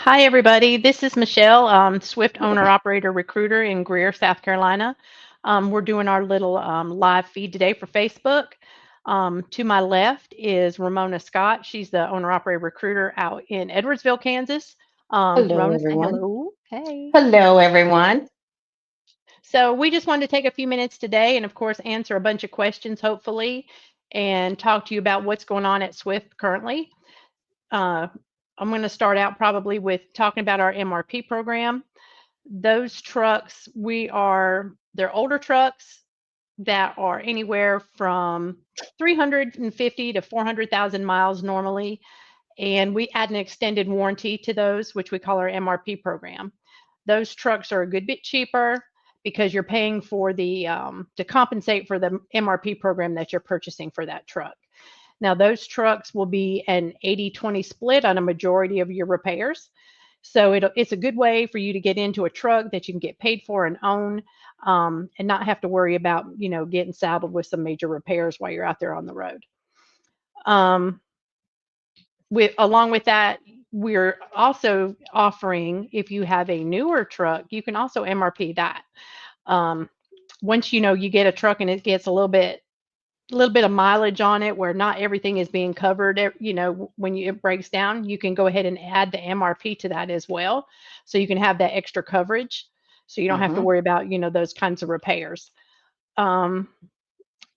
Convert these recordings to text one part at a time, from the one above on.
Hi, everybody. This is Michelle, Swift owner operator recruiter in Greer, South Carolina. We're doing our little live feed today for Facebook. To my left is Ramona Scott. She's the owner operator recruiter out in Edwardsville, Kansas. Hello, Ramona, say everyone. hello. Hey. Hello, everyone. So, we just wanted to take a few minutes today and, of course, answer a bunch of questions, hopefully, and talk to you about what's going on at Swift currently. Uh, I'm going to start out probably with talking about our MRP program. Those trucks, they're older trucks that are anywhere from 350 to 400,000 miles normally. And we add an extended warranty to those, which we call our MRP program. Those trucks are a good bit cheaper because you're paying for to compensate for the MRP program that you're purchasing for that truck. Now, those trucks will be an 80-20 split on a majority of your repairs. So it's a good way for you to get into a truck that you can get paid for and own, and not have to worry about, getting saddled with some major repairs while you're out there on the road. Um, along with that, we're also offering, if you have a newer truck, you can also MRP that. Um, Once you get a truck and it gets a little bit of mileage on it where not everything is being covered, when it breaks down, you can go ahead and add the MRP to that as well. So you can have that extra coverage. So you don't have to hmm worry about, those kinds of repairs. Um,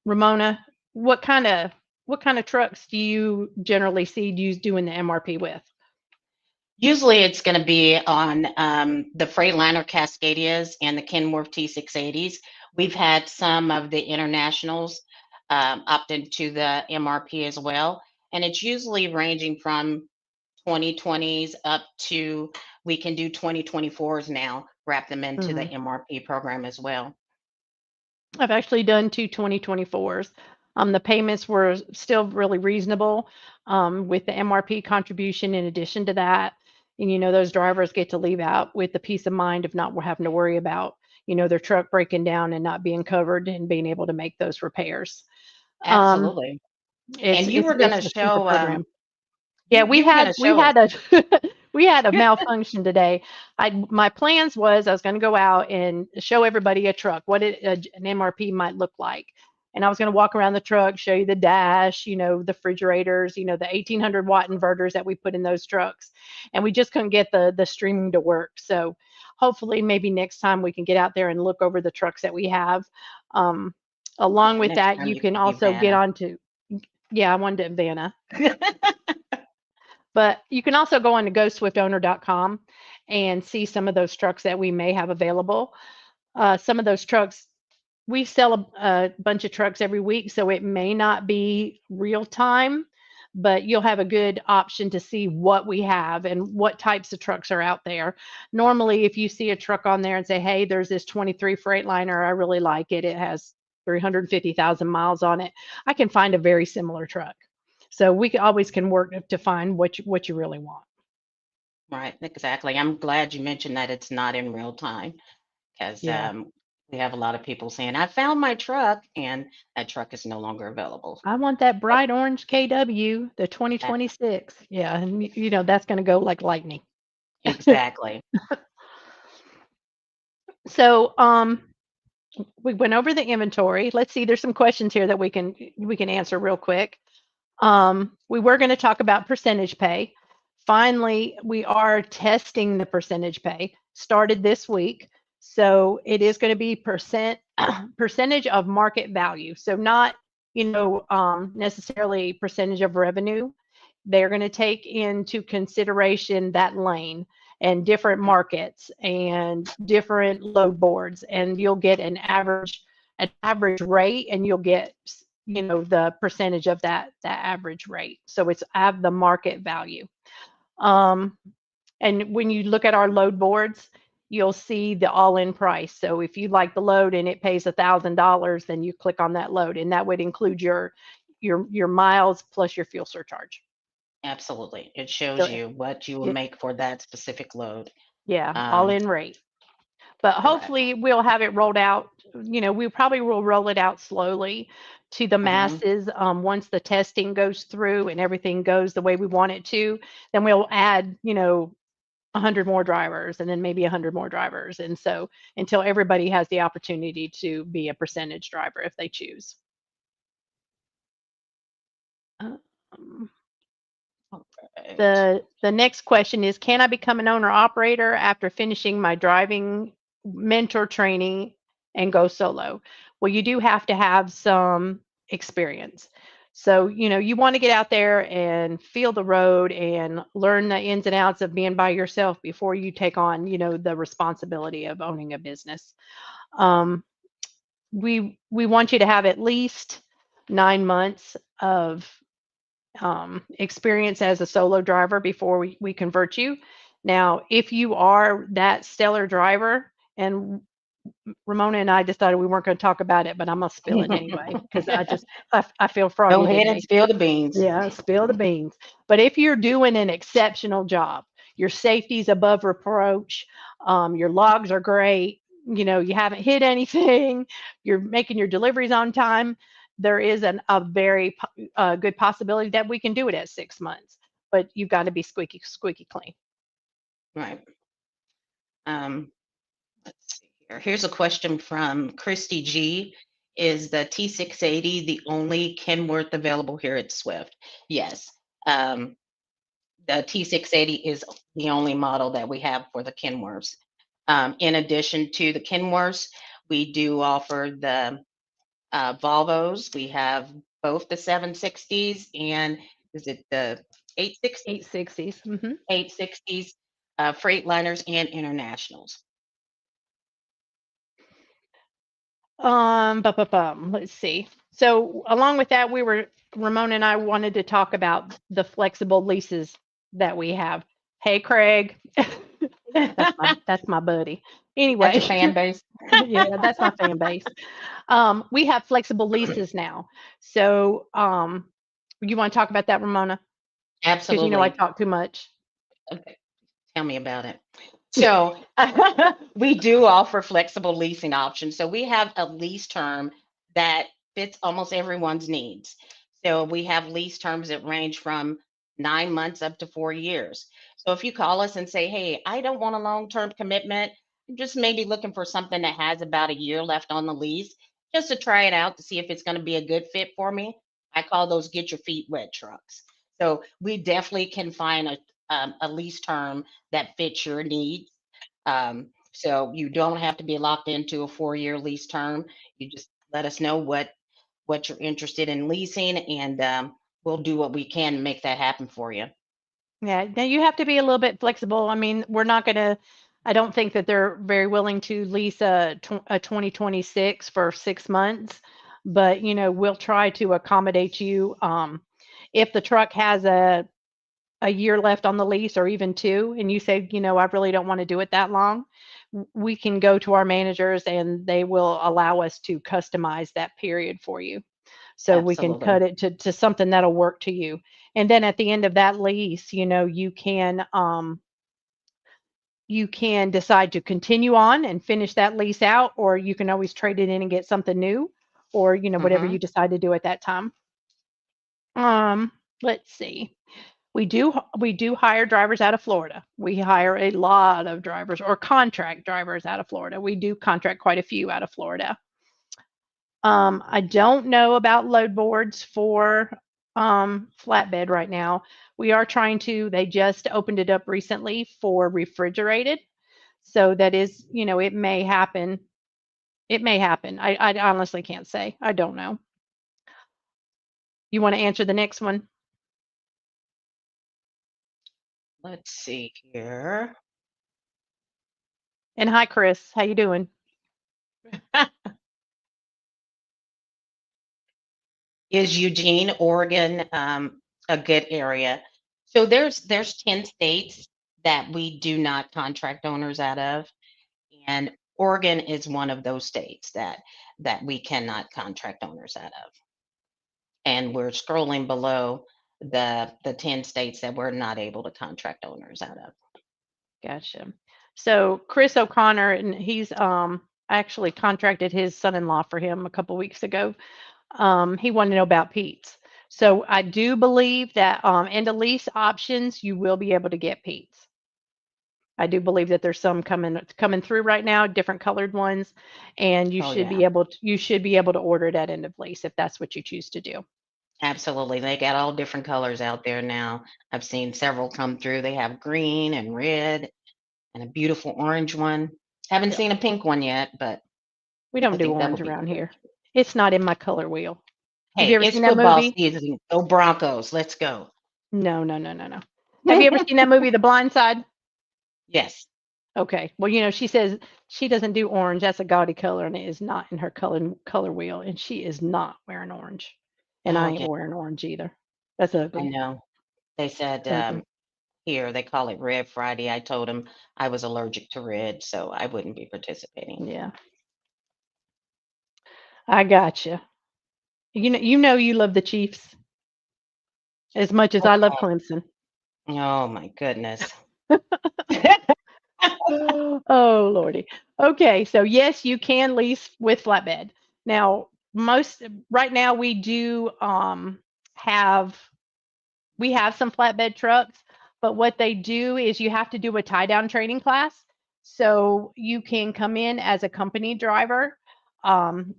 Ramona, what kind of what kind of trucks do you generally see you doing the MRP with? Usually, it's going to be on the Freightliner Cascadias and the Kenworth T680s. We've had some of the internationals opt into the MRP as well, and it's usually ranging from 2020s up to we can do 2024s now. Wrap them into the Mhm. MRP program as well. I've actually done two 2024s. The payments were still really reasonable, with the MRP contribution in addition to that. And, those drivers get to leave out with the peace of mind of not having to worry about, their truck breaking down and not being covered and being able to make those repairs. Um, Absolutely. it's And you it's were going it's to a super show program. Yeah, you we you were going had to we show us. had a we had a malfunction today. My plans was I was going to go out and show everybody a truck, what an MRP might look like, and I was going to walk around the truck, show you the dash, the refrigerators, the 1800-watt inverters that we put in those trucks, and we just couldn't get the streaming to work. So hopefully, maybe next time we can get out there and look over the trucks that we have. Um, Along Yeah, with next that, time you you can can be also get Vanna. on to. Yeah, I wanted to Vanna. But you can also go on to goswiftowner.com and see some of those trucks that we may have available. Some of those trucks, we sell a bunch of trucks every week, so it may not be real time, but you'll have a good option to see what we have and what types of trucks are out there. Normally, if you see a truck on there and say, hey, there's this 23 Freightliner, I really like it, it has 350,000 miles on it, I can find a very similar truck. So we always can work to find what you really want. Right, exactly. I'm glad you mentioned that it's not in real time because Yeah. we have a lot of people saying, I found my truck, and that truck is no longer available. I want that Oh, bright orange KW, the that, 2026. Yeah, and that's going to go like lightning. exactly. So, we went over the inventory. Let's see, there's some questions here that we can answer real quick. We were going to talk about percentage pay. Finally, we are testing the percentage pay. Started this week. So it is going to be percentage of market value. So not, necessarily percentage of revenue. They're going to take into consideration that lane and different markets and different load boards, and you'll get an average rate, and you'll get the percentage of that average rate. So it's have the market value. Um, and when you look at our load boards, you'll see the all-in price. So if you like the load and it pays $1,000, then you click on that load, and that would include your miles plus your fuel surcharge. Absolutely. It shows So you what you will it, make for that specific load. yeah, Um, all-in rate. But Correct. hopefully we'll have it rolled out. We probably will roll it out slowly to the hmm masses, once the testing goes through and everything goes the way we want it to. Then we'll add, 100 more drivers and then maybe 100 more drivers. And so until everybody has the opportunity to be a percentage driver if they choose. Um, All right. the next question is, can I become an owner operator after finishing my driving mentor training and go solo? Well, you do have to have some experience. So, you want to get out there and feel the road and learn the ins and outs of being by yourself before you take on, the responsibility of owning a business. Um, we want you to have at least 9 months of experience as a solo driver before we convert you. Now, if you are that stellar driver, and Ramona and I decided we weren't going to talk about it, but I'm going to spill it anyway because I feel Go froggy ahead and today. spill the beans. Yeah, spill the beans. But if you're doing an exceptional job, your safety's above reproach, your logs are great, you haven't hit anything, you're making your deliveries on time, there is a very good possibility that we can do it at 6 months. But you've got to be squeaky, squeaky clean. Right. Um, let's see here. Here's a question from Christy G. Is the T680 the only Kenworth available here at Swift? Yes. Um, the T680 is the only model that we have for the Kenworths. In addition to the Kenworths, we do offer the Volvos. We have both the 760s and is it the 860s, 860s. 860s, Freightliners, and Internationals. Let's see. So along with that, Ramona and I wanted to talk about the flexible leases that we have. Hey, Craig, that's my buddy. That's Anyway, your fan base? yeah, that's my fan base. We have flexible leases now. So you want to talk about that, Ramona? Because I Absolutely. talk too much. Okay, tell me about it. So we do offer flexible leasing options. So we have a lease term that fits almost everyone's needs. So we have lease terms that range from 9 months up to 4 years. So if you call us and say, hey, I don't want a long-term commitment, I'm just maybe looking for something that has about a year left on the lease, just to try it out to see if it's going to be a good fit for me. I call those get your feet wet trucks. So we definitely can find a lease term that fits your needs. So you don't have to be locked into a 4 year lease term. You just let us know what you're interested in leasing, and we'll do what we can to make that happen for you. Yeah, now you have to be a little bit flexible. I mean, we're not going to, I don't think that they're very willing to lease a 2026 for 6 months, but we'll try to accommodate you. If the truck has a year left on the lease or even two, and you say, I really don't want to do it that long, we can go to our managers and they will allow us to customize that period for you. So we can cut Absolutely. it to something that'll work to you. And then at the end of that lease, you can decide to continue on and finish that lease out, or you can always trade it in and get something new, or whatever Hmm. you decide to do at that time. Um, let's see. We do hire drivers out of Florida. We hire a lot of drivers or contract drivers out of Florida. We do contract quite a few out of Florida. I don't know about load boards for flatbed right now. We are trying to, they just opened it up recently for refrigerated. So that is, it may happen. It may happen. I honestly can't say. I don't know. You want to answer the next one? Let's see here. And hi, Chris. How you doing? Is Eugene, Oregon, a good area? So there's 10 states that we do not contract owners out of, and Oregon is one of those states that we cannot contract owners out of. And we're scrolling below the 10 states that we're not able to contract owners out of. Gotcha. So Chris O'Connor, and he's actually contracted his son-in-law for him a couple weeks ago. He wanted to know about Pete's. So I do believe that in the lease options you will be able to get Pete's. I do believe that there's some coming through right now, different colored ones, and Oh, yeah. you should be able to order it at end of lease if that's what you choose to do. Absolutely. They got all different colors out there now. I've seen several come through. They have green and red and a beautiful orange one. Haven't Yep. seen a pink one yet, but We I don't do think that orange would be around cute. here. It's not in my color wheel. Have Hey, you ever it's seen that football movie? season. Go Broncos. Let's go. No, no, no, no, no. Have you ever seen that movie, The Blind Side? Yes. Okay. Well, she says she doesn't do orange. That's a gaudy color, and it is not in her color wheel. And she is not wearing orange, and I Oh, ain't yeah. wearing orange either. That's I ugly. know. They said Ugly. here they call it Red Friday. I told them I was allergic to red, so I wouldn't be participating. Yeah, I gotcha. You know you love the Chiefs as much as I love Clemson. Oh my goodness. Oh lordy. Okay, so yes, you can lease with flatbed. Now, most right now we do have we have some flatbed trucks, but what they do is you have to do a tie down training class. So you can come in as a company driver,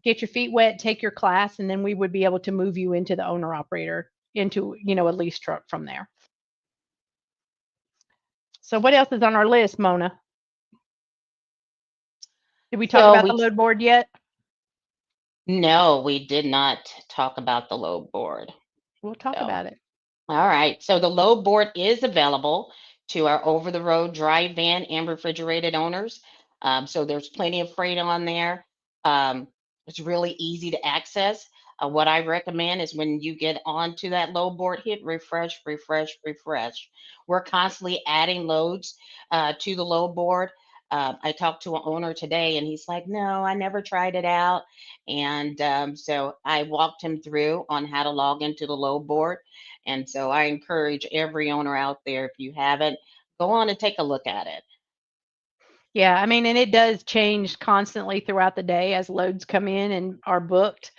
get your feet wet, take your class, and then we would be able to move you into the owner operator into a lease truck from there. So what else is on our list, Mona? Did we talk So about the we load board yet? No, we did not talk about the load board. We'll talk So about it. all right. So the load board is available to our over the road dry van and refrigerated owners. So there's plenty of freight on there. It's really easy to access. What I recommend is when you get onto that load board, hit refresh, refresh, refresh. We're constantly adding loads to the load board. I talked to an owner today and he's like, no, I never tried it out. And so I walked him through on how to log into the load board, and so I encourage every owner out there, if you haven't, go on and take a look at it. Yeah, I mean, and it does change constantly throughout the day as loads come in and are booked.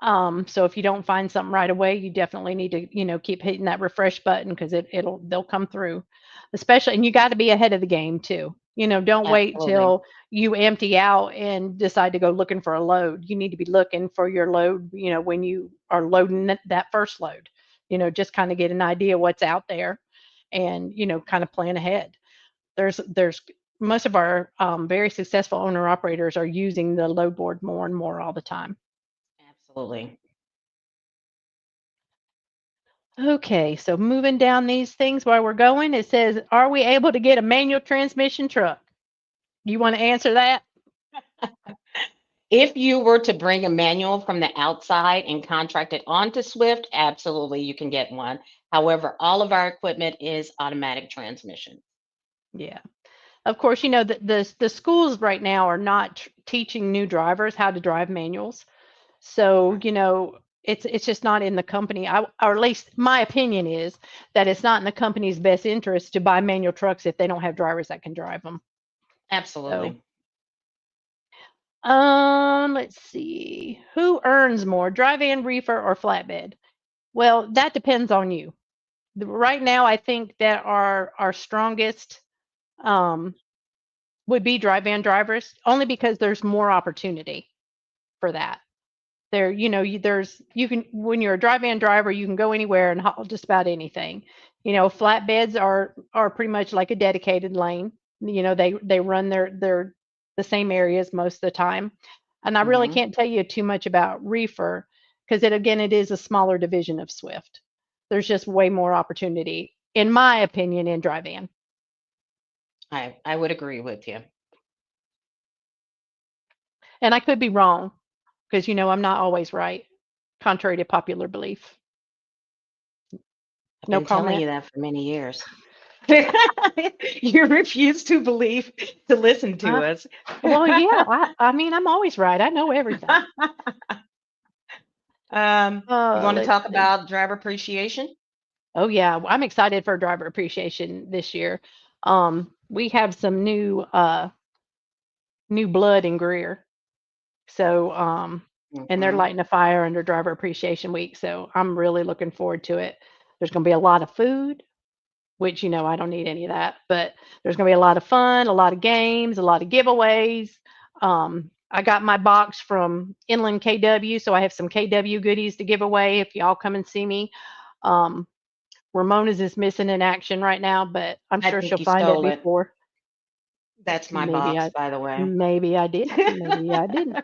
So if you don't find something right away, you definitely need to, keep hitting that refresh button because they'll come through. Especially, and you got to be ahead of the game too. Don't wait Absolutely. till you empty out and decide to go looking for a load. You need to be looking for your load, when you are loading that first load. Just kind of get an idea what's out there and, kind of plan ahead. There's most of our very successful owner operators are using the load board more and more all the time. Absolutely. Okay, so moving down these things while we're going, it says, are we able to get a manual transmission truck? You want to answer that? If you were to bring a manual from the outside and contract it onto Swift, absolutely you can get one. However, all of our equipment is automatic transmission. Yeah. Of course, the schools right now are not teaching new drivers how to drive manuals. So, it's just not in the company, or at least my opinion is that it's not in the company's best interest to buy manual trucks if they don't have drivers that can drive them. So, Absolutely. let's see. Who earns more, dry van reefer or flatbed? Well, that depends on you. Right now, I think that our strongest um, would be dry van drivers, only because there's more opportunity for that. There, there's you can when you're a dry van driver, you can go anywhere and haul just about anything. Flatbeds are pretty much like a dedicated lane. They run their the same areas most of the time. And I really Hmm. can't tell you too much about reefer because it is a smaller division of Swift. There's just way more opportunity, in my opinion, in dry van. I would agree with you. And I could be wrong because I'm not always right, contrary to popular belief. I've No been telling comment. you that for many years. You refuse to believe to listen to Uh, us. well, yeah, I mean, I'm always right. I know everything. You want to Let's talk see. about driver appreciation? Oh yeah, I'm excited for driver appreciation this year. We have some new blood in Greer. So and they're Hmm. lighting a fire under driver appreciation week. So I'm really looking forward to it. There's going to be a lot of food. which, I don't need any of that. But there's going to be a lot of fun, a lot of games, a lot of giveaways. I got my box from Inland KW, so I have some KW goodies to give away if y'all come and see me. Um, Ramona's is missing in action right now, but I'm I sure she'll think you find it stole it. before. That's my Maybe box, I, by the way. maybe I did. Maybe I didn't.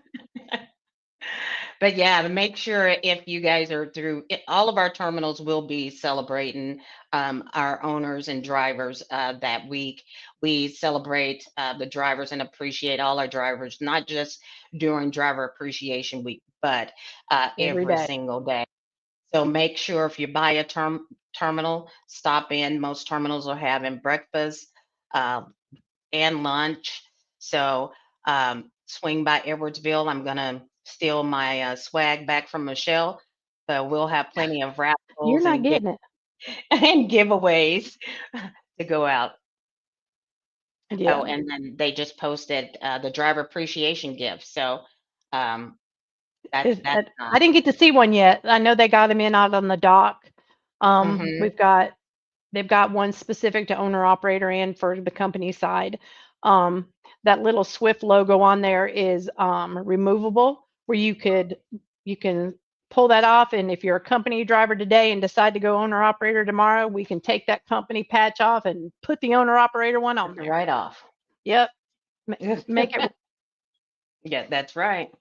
But yeah, to make sure if you guys are through, all of our terminals will be celebrating our owners and drivers that week. We celebrate the drivers and appreciate all our drivers, not just during Driver Appreciation Week, but Every every day. single day. So make sure if you buy a terminal, stop in. Most terminals are having breakfast uh, and lunch. So swing by Edwardsville. I'm gonna steal my swag back from Michelle. So we'll have plenty of You're raffles not getting it. and giveaways to go out. Oh, Yeah. and then they just posted the driver appreciation gift. So um, that's I didn't get to see one yet. I know they got them in out on the dock. hmm They've got one specific to owner operator and for the company side. Um, that little Swift logo on there is removable, where you can pull that off, and if you're a company driver today and decide to go owner operator tomorrow, we can take that company patch off and put the owner operator one on there. right off. Yep, make it Yeah, that's right.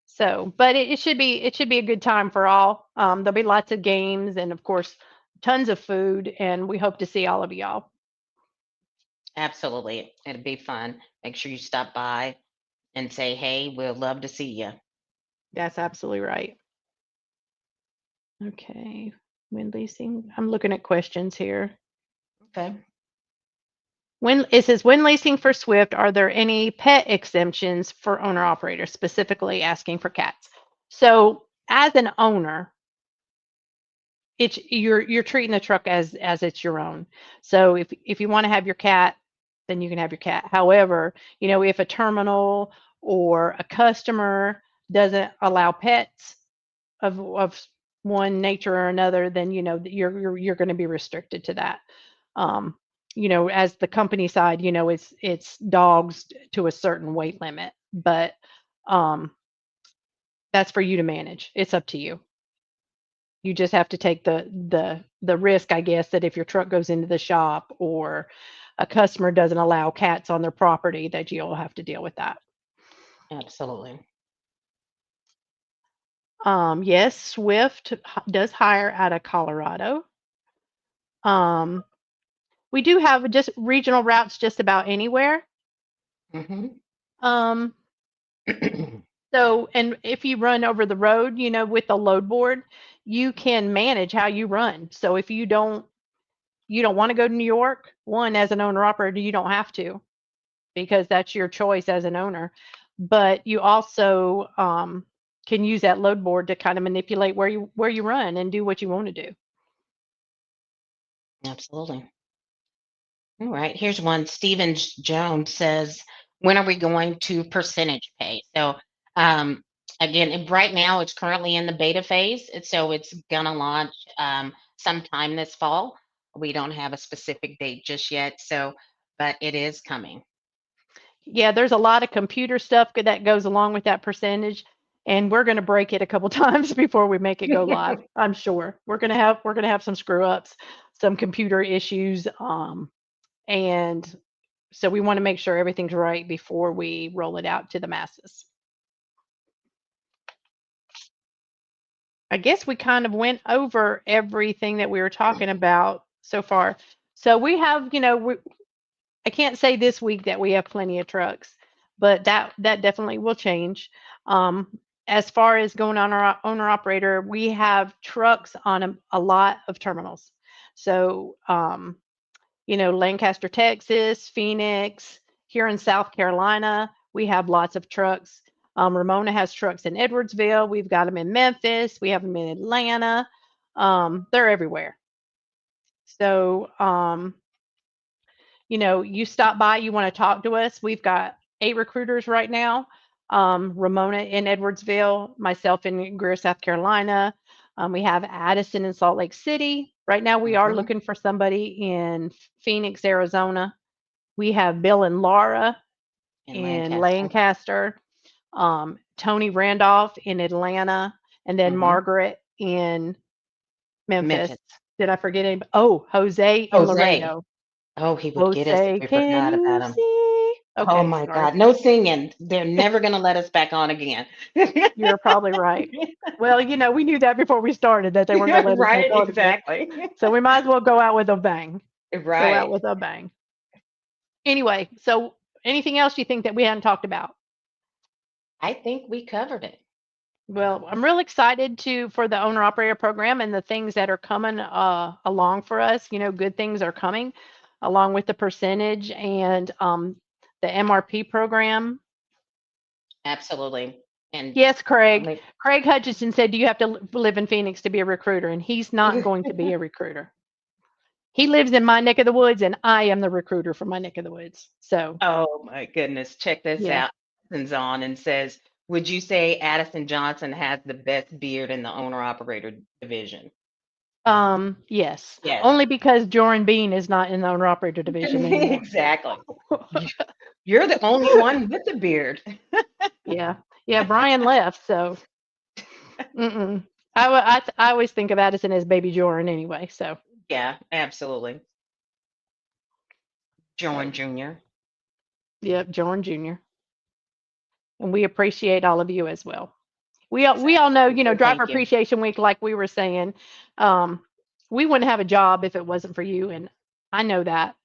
so. But it should be a good time for all. There'll be lots of games and of course tons of food, and we hope to see all of y'all. Absolutely. It'd be fun. Make sure you stop by and say, hey, we'd love to see you. That's absolutely right. Okay. When leasing, I'm looking at questions here. Okay. When it says when leasing for Swift, are there any pet exemptions for owner operators, specifically asking for cats? So as an owner, it's you're treating the truck as it's your own. So if you want to have your cat, then you can have your cat. However, if a terminal or a customer doesn't allow pets of one nature or another, then you're going to be restricted to that. Um, as the company side, it's dogs to a certain weight limit, but um, that's for you to manage. It's up to you. You just have to take the risk, I guess, that if your truck goes into the shop or a customer doesn't allow cats on their property, that you'll have to deal with that. Absolutely. Yes, Swift does hire out of Colorado. Um, we do have just regional routes just about anywhere. hmm Um, so, and if you run over the road, with the load board, you can manage how you run. So if you don't want to go to New York, one as an owner operator, you don't have to because that's your choice as an owner. But you also can use that load board to kind of manipulate where you run and do what you want to do. Absolutely. All right. Here's one. Stephen Jones says, when are we going to percentage pay? So, um, again, right now it's currently in the beta phase. So it's going to launch sometime this fall. We don't have a specific date just yet. So, but it is coming. Yeah, there's a lot of computer stuff that goes along with that percentage, and we're going to break it a couple times before we make it go live. I'm sure we're going to have some screw ups, some computer issues, and so we want to make sure everything's right before we roll it out to the masses. I guess we kind of went over everything that we were talking about so far. So we have, I can't say this week that we have plenty of trucks, but that definitely will change. Um, as far as going on our owner operator, we have trucks on a lot of terminals. So, Lancaster, Texas, Phoenix, here in South Carolina, we have lots of trucks. Ramona has trucks in Edwardsville. We've got them in Memphis. We have them in Atlanta. They're everywhere. So, you stop by, you want to talk to us. We've got 8 recruiters right now. Ramona in Edwardsville, myself in Greer, South Carolina. We have Addison in Salt Lake City. Right now, we are Mhm. looking for somebody in Phoenix, Arizona. We have Bill and Laura In in Lancaster. Lancaster, Tony Randolph in Atlanta, and then Mhm. Margaret in Memphis. Memphis. Did I forget anybody? Oh, Jose in Jose. Laredo. Oh, he would get us if Jose, we can forgot about you him. see? Oh Okay, my sorry. God. No singing. They're never gonna let us back on again. You're probably right. Well, we knew that before we started that they weren't going to let us back Right, on again. exactly. So we might as well go out with a bang. Go out Right. with a bang. Anyway, so anything else you think that we hadn't talked about? I think we covered it. Well, I'm real excited to for the owner operator program and the things that are coming along for us. Good things are coming along with the percentage and the MRP program. Absolutely. And Yes, Craig. like Craig Hutchinson said, "Do you have to live in Phoenix to be a recruiter?" And he's not going to be a recruiter. He lives in my neck of the woods, and I am the recruiter for my neck of the woods. So, oh my goodness, check this yeah. out. Addison's on and says, would you say Addison Johnson has the best beard in the owner operator division? Yes. Yes. Only because Joran Bean is not in the owner operator division anymore. Exactly. You- You're the only one with a beard. Yeah. Yeah, Brian left, so mm-mm. I always think of Addison as baby Joran anyway. So, Yeah, absolutely. Joan so Jr. yep, Joran Jr. And we appreciate all of you as well. We all Exactly. know, We say Driver thank you. Appreciation Week, like we were saying, um, we wouldn't have a job if it wasn't for you, and I know that.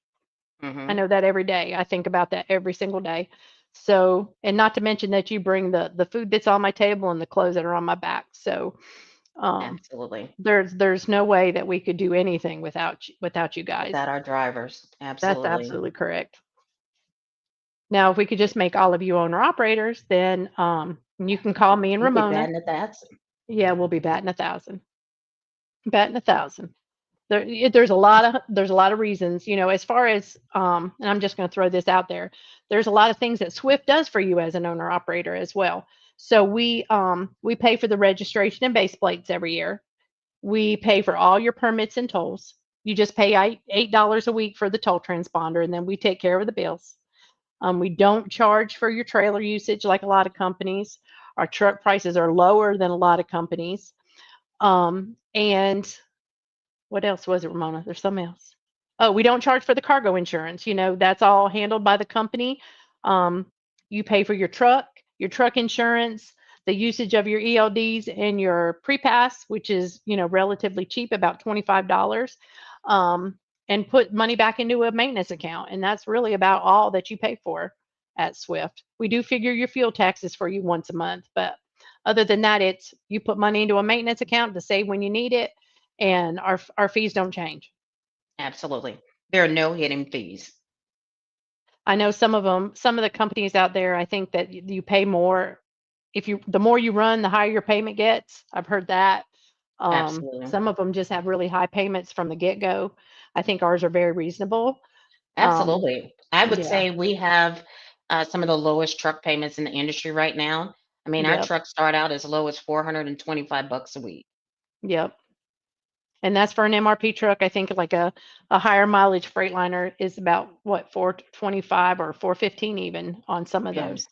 I Hmm. know that every day. I think about that every single day. So, and not to mention that you bring the food that's on my table and the clothes that are on my back. So, um, Absolutely. there's no way that we could do anything without you guys. Without our drivers. That's Absolutely. absolutely correct. Now, if we could just make all of you owner operators, then you can call me and We'd be Ramona. batting at that. Yeah, we'll be batting 1,000. Batting 1,000. There's a lot of reasons, as far as and I'm just going to throw this out there. There's a lot of things that Swift does for you as an owner operator as well. So we pay for the registration and base plates every year. We pay for all your permits and tolls. You just pay $8 a week for the toll transponder, and then we take care of the bills. We don't charge for your trailer usage like a lot of companies. Our truck prices are lower than a lot of companies. And what else was it, Ramona? There's something else. Oh, we don't charge for the cargo insurance. That's all handled by the company. Um, you pay for your truck insurance, the usage of your ELDs and your pre-pass, which is, relatively cheap, about $25, and put money back into a maintenance account. And that's really about all that you pay for at Swift. We do figure your fuel taxes for you once a month, but other than that, it's you put money into a maintenance account to save when you need it, and our fees don't change. Absolutely. There are no hidden fees. I know some of the companies out there, I think that you pay more if the more you run, the higher your payment gets. I've heard that. Absolutely. Some of them just have really high payments from the get-go. I think ours are very reasonable. Um, Absolutely. I would yeah, say we have some of the lowest truck payments in the industry right now. I mean, our yep, trucks start out as low as 425 bucks a week. yep. And that's for an MRP truck. I think like a higher mileage Freightliner is about what 425 or 415 even on some of Yeah. those.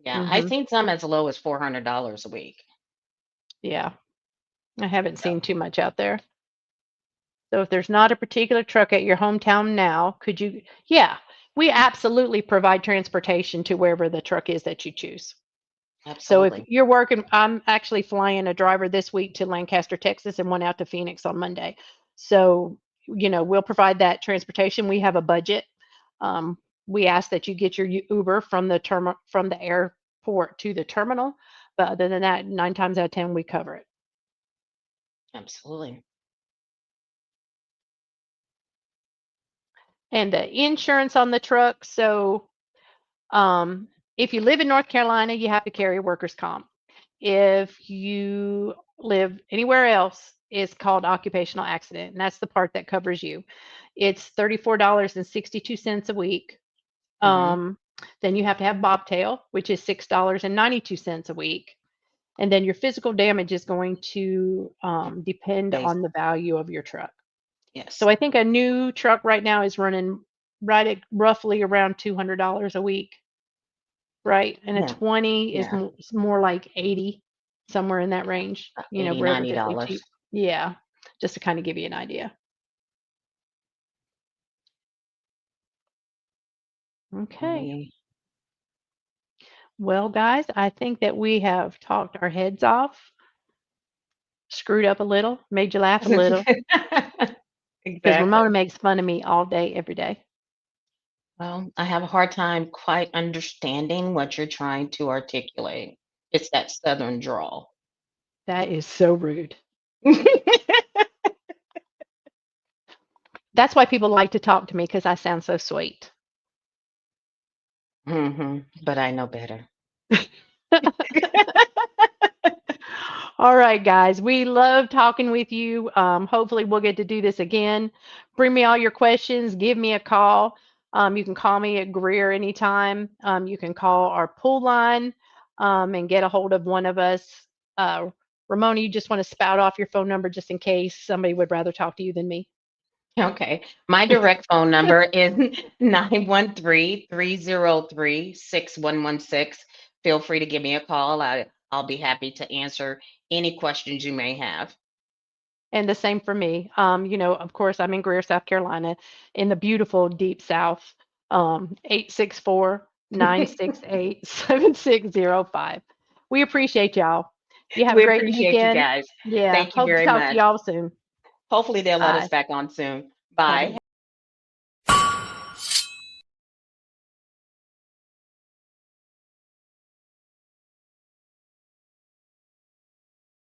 Yeah. I've Hmm. seen some as low as $400 a week. Yeah, I haven't So, seen too much out there. So if there's not a particular truck at your hometown now, could you? Yeah, we absolutely provide transportation to wherever the truck is that you choose. So if absolutely. you're working, I'm actually flying a driver this week to Lancaster, Texas, and one out to Phoenix on Monday. So, we'll provide that transportation. We have a budget. Um, we ask that you get your Uber from from the airport to the terminal. But other than that, 9 times out of 10, we cover it. Absolutely. And the insurance on the truck. So if you live in North Carolina, you have to carry workers' comp. If you live anywhere else, it's called occupational accident, and that's the part that covers you. It's $34.62 a week. Hmm. Um, then you have to have bobtail, which is $6.92 a week. And then your physical damage is going to depend Base. on the value of your truck. So Yes. I think a new truck right now is running right at roughly around $200 a week, right? And a Yeah. 20 is Yeah. more like 80, somewhere in that range, 80, relatively $90. cheap. Yeah, just to kind of give you an idea. Okay. We Well, guys, I think that we have talked our heads off, screwed up a little, made you laugh a little, because exactly. Ramona makes fun of me all day, every day. Well, I have a hard time quite understanding what you're trying to articulate. It's that southern drawl. That is so rude. That's why people like to talk to me because I sound so sweet. But I know better. All right, guys. We love talking with you. Hopefully, we'll get to do this again. Bring me all your questions. Give me a call. You can call me at Greer anytime. You can call our pool line and get a hold of one of us. Uh, Ramona, you just want to spout off your phone number just in case somebody would rather talk to you than me. Okay. My direct phone number is 913-303-6116. Feel free to give me a call. I'll be happy to answer any questions you may have. And the same for me. Of course, I'm in Greer, South Carolina, in the beautiful deep South. 864 We appreciate y'all. You have a We great appreciate you weekend. guys. Yeah. Thank you Hope to very talk to much. y'all soon. Hopefully they'll let us Bye. back on soon. Bye. Bye.